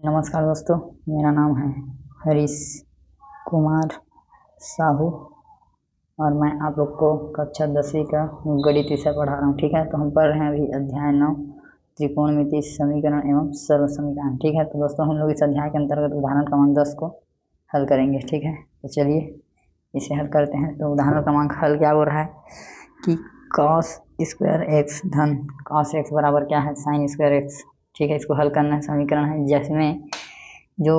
नमस्कार दोस्तों, मेरा नाम है हरीश कुमार साहू और मैं आप लोग को कक्षा 10वीं का गणित विषय पढ़ा रहा हूँ। ठीक है, तो हम पढ़ रहे हैं अभी अध्याय 9 त्रिकोणमिति समीकरण एवं सर्व समीकरण। ठीक है, तो दोस्तों हम लोग इस अध्याय के अंतर्गत उदाहरण क्रमांक 10 को हल करेंगे। ठीक है, तो चलिए इसे हल करते हैं। तो उदाहरण क्रमांक हल क्या हो रहा है कि cos स्क्वायर एक्स धन cos एक्स बराबर क्या है, साइन स्क्वायर एक्स। ठीक है, इसको हल करना है। समीकरण है जिसमें जो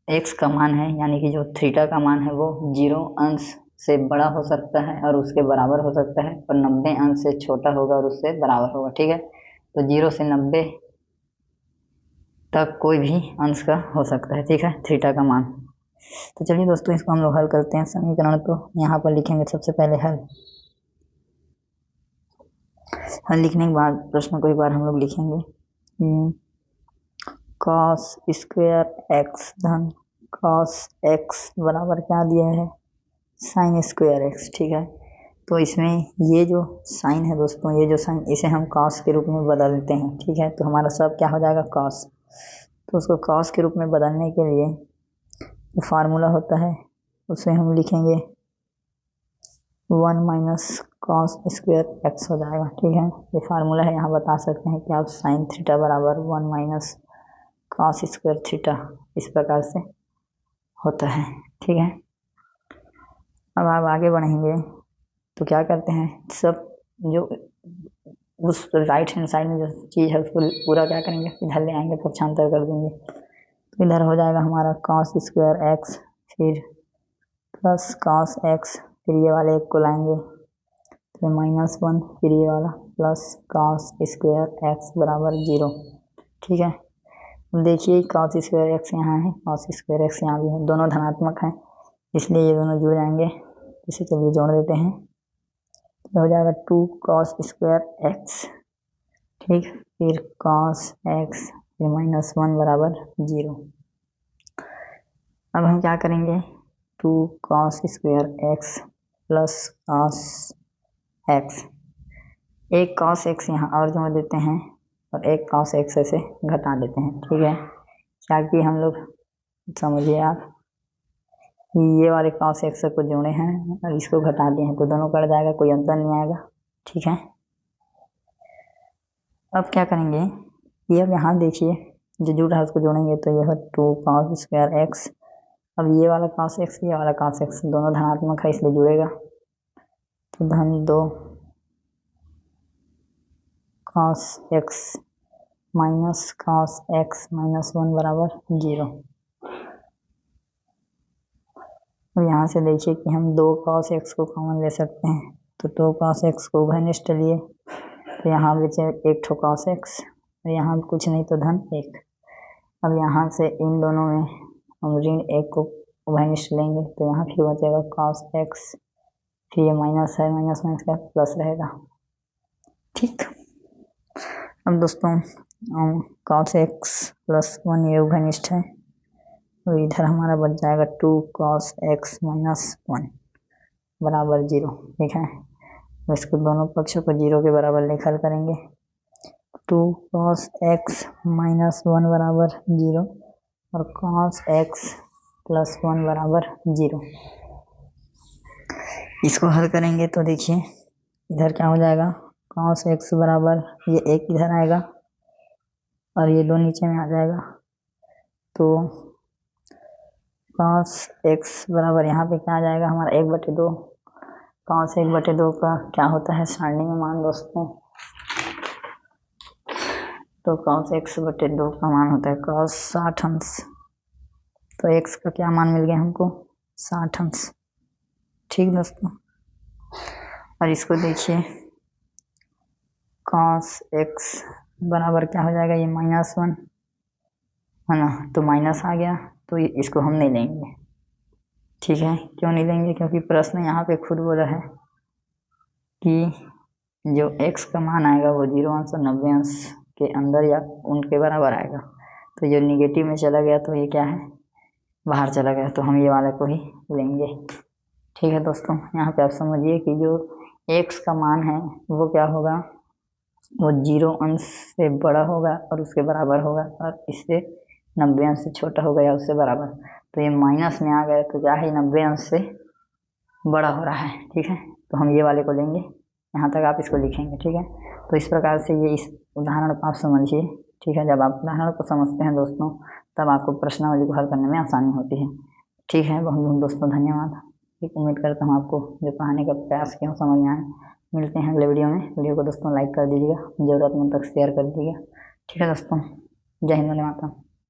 x का मान है यानी कि जो थीटा का मान है वो 0 अंश से बड़ा हो सकता है और उसके बराबर हो सकता है, और 90 अंश से छोटा होगा और उससे बराबर होगा। ठीक है, तो 0 से 90 तक कोई भी अंश का हो सकता है। ठीक है, थीटा का मान। तो चलिए दोस्तों, इसको हम लोग हल करते हैं। समीकरण तो यहाँ पर लिखेंगे सबसे पहले हल लिखने के बाद प्रश्न को एक बार हम लोग लिखेंगे। cos स्क्वायर एक्स धन cos एक्स बराबर क्या दिया है, साइन स्क्वायर एक्स। ठीक है, तो इसमें ये जो साइन है दोस्तों, ये जो साइन इसे हम cos के रूप में बदलते हैं। ठीक है, तो हमारा सब क्या हो जाएगा, cos। तो उसको cos के रूप में बदलने के लिए जो फार्मूला होता है उसे हम लिखेंगे 1 माइनस cos स्क्वायर एक्स हो जाएगा। ठीक है, ये फार्मूला है। यहाँ बता सकते हैं कि आप साइन थीटा बराबर 1 माइनस cos स्क्वायर थीटा इस प्रकार से होता है। ठीक है, अब आप आगे बढ़ेंगे तो क्या करते हैं, सब जो उस राइट हैंड साइड में जो चीज़ है उसको पूरा क्या करेंगे, इधर ले आएंगे, पक्षांतर कर देंगे। तो इधर हो जाएगा हमारा cos स्क्वायर एक्स, फिर प्लस cos एक्स, फिर ये वाले एक को लाएंगे तो -1, फिर ये वाला प्लस cos स्क्वायर एक्स बराबर 0। ठीक है, देखिए cos स्क्वायर एक्स यहाँ है, cos स्क्वायर एक्स यहाँ भी है, दोनों धनात्मक हैं इसलिए ये दोनों जुड़ जाएंगे। इसे चलिए जोड़ देते हैं, तो हो जाएगा 2 cos स्क्वायर एक्स। ठीक, फिर cos एक्स, फिर -1 बराबर 0। अब हम क्या करेंगे, 2 cos square x plus cos x, एक cos एक्स यहाँ और जोड़ देते हैं और एक cos एक्स ऐसे घटा देते हैं। ठीक है, क्या कि हम लोग समझिए आप, ये वाले cos एक्स को जोड़े हैं और इसको घटा दिए हैं तो दोनों कट जाएगा, कोई अंतर नहीं आएगा। ठीक है, अब क्या करेंगे, ये अब यहाँ देखिए जो जुड़ रहा है उसको जोड़ेंगे तो ये है 2 cos स्क्वायर एक्स। अब ये वाला cos एक्स, ये वाला cos एक्स दोनों धनात्मक है इसलिए जुड़ेगा, तो धन 2 cos x minus cos x -1 बराबर 0। अब यहाँ से देखिए कि हम 2 cos एक्स को कॉमन ले सकते हैं, तो 2 cos एक्स को उभयनिष्ठ लिए तो यहाँ बचे एक ठो cos एक्स और यहाँ कुछ नहीं तो धन 1। अब यहाँ से इन दोनों में हम ऋण 1 को उभयनिष्ठ लेंगे तो यहाँ फिर बचेगा cos एक्स, फिर ये माइनस है, माइनस माइनस का प्लस रहेगा। ठीक, अब दोस्तों cos एक्स प्लस 1 ये उभयनिष्ठ है तो इधर हमारा बच जाएगा 2 cos एक्स -1 बराबर 0। ठीक है, तो इसको दोनों पक्षों को 0 के बराबर लेकर हल करेंगे। 2 cos एक्स -1 बराबर 0 और cos एक्स प्लस 1 बराबर 0। इसको हल करेंगे तो देखिए इधर क्या हो जाएगा, cos एक्स बराबर ये एक इधर आएगा और ये 2 नीचे में आ जाएगा, तो cos एक्स बराबर यहाँ पे क्या आ जाएगा हमारा 1/2। cos 1/2 का क्या होता है सारणी में मान दोस्तों, तो cos x/2 का मान होता है cos 60 अंश, तो x का क्या मान मिल गया हमको, 60 अंश। ठीक दोस्तों, और इसको देखिए cos x बराबर क्या हो जाएगा, ये -1 है ना, तो माइनस आ गया तो इसको हम नहीं लेंगे। ठीक है, क्यों नहीं लेंगे, क्योंकि प्रश्न यहाँ पे खुद बोला है कि जो x का मान आएगा वो 0 अंश और 90 अंश के अंदर या उनके बराबर आएगा, तो जो निगेटिव में चला गया तो ये क्या है, बाहर चला गया, तो हम ये वाले को ही लेंगे। ठीक है दोस्तों, यहाँ पे आप समझिए कि जो x का मान है वो क्या होगा, वो 0 अंश से बड़ा होगा और उसके बराबर होगा, और इससे 90 अंश से छोटा हो गया उससे बराबर, तो ये माइनस में आ गए तो क्या है 90 अंश से बड़ा हो रहा है। ठीक है, तो हम ये वाले को लेंगे, यहाँ तक आप इसको लिखेंगे। ठीक है, तो इस प्रकार से ये इस उदाहरण को आप समझिए। ठीक है, जब आप उदाहरण को समझते हैं दोस्तों तब आपको प्रश्नावली को हल करने में आसानी होती है। ठीक है, बहुत बहुत दोस्तों धन्यवाद। ठीक, उम्मीद करता हूँ आपको जो पढ़ाने का प्रयास किया समझ में आए। मिलते हैं अगले वीडियो में। वीडियो को दोस्तों लाइक कर दीजिएगा, ज़रूरतमंद तक शेयर कर दीजिएगा। ठीक है दोस्तों, जय हिंद, वंदे मातरम।